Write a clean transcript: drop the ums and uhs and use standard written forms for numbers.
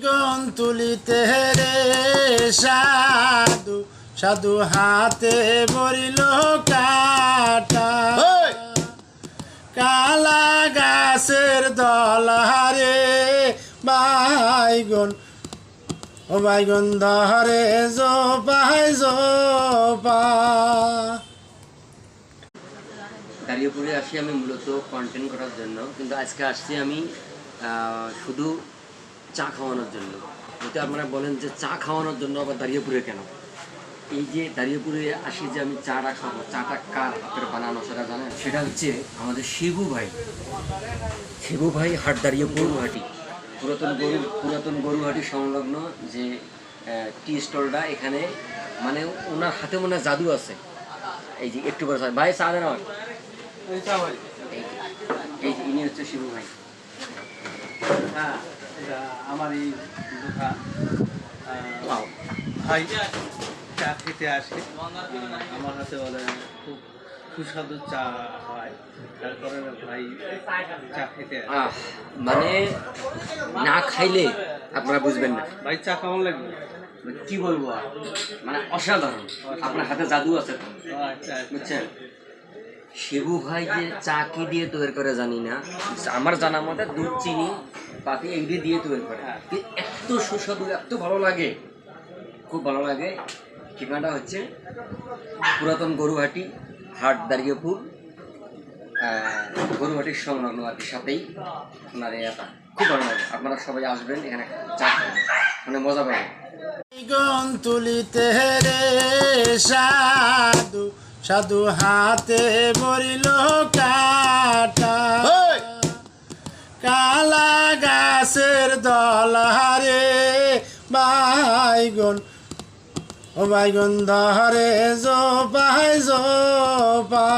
গন তুলিতে রে সাধু সাধু হাতে বরিল কাটা কালা গাছের দলহারে বাইগন ও বাইগন ধরে জোপায় জোপা। দাঁড়িয়েপুরে আসি আমি মূলত কন্টেন্ট করার জন্য, কিন্তু আজকে আসছি আমি শুধু চা খাওয়ানোর জন্য। যদি আপনারা বলেন যে চা খাওয়ানোর জন্য আবার দাঁড়িয়েপুরে কেন, এই যে দাঁড়িয়েপুরে আসি যে আমি চাটা খাবো, চাটা কার হাতের বানানো সেটা জানেন? সেটা হচ্ছে আমাদের শিবু ভাই হাট দাঁড়িয়েপুর হাটি, পুরাতন গরুহাটি সংলগ্ন যে টি স্টলটা, এখানে মানে ওনার হাতে মনে জাদু আছে। এই যে একটু করে ভাই চা দেন আমার, এই যে ইনি হচ্ছে শিবু ভাই। হ্যাঁ, আমার এই দোকান ভাই চা খেতে আসে, আমার হাতে বলে খুব সুস্বাদু চা হয়, তারপরে ভাই চা খেতে আসে। মানে না খাইলে আপনারা বুঝবেন না ভাই চা কেমন লাগবে, কি বলবো আর, মানে অসাধারণ। আপনার হাতে জাদু আছে তো, বুঝছেন? শিবু ভাই যে চা কি দিয়ে তৈরি করে জানি না, আমার জানা মতে দুধ চিনি পাতি এগুলি দিয়ে তৈরি করে, এত সুস্বাদু, এত ভালো লাগে, খুব ভালো লাগে। ঠিকানাটা হচ্ছে পুরাতন গরুহাটি হাট দাঁড়িয়েপুর, গরুহাটির সংলগ্ন আর কি, সাথেই আপনার এটা খুব ভালো লাগে। আপনারা সবাই আসবেন এখানে, চা খাবেন, মানে মজা পাবেন। গন তুলিতে রে সাধু সাধু হাতে বরিল কাটা কালা গাছের দলহারে বাইগন ও বাইগন ধরে জোপায় জোপা।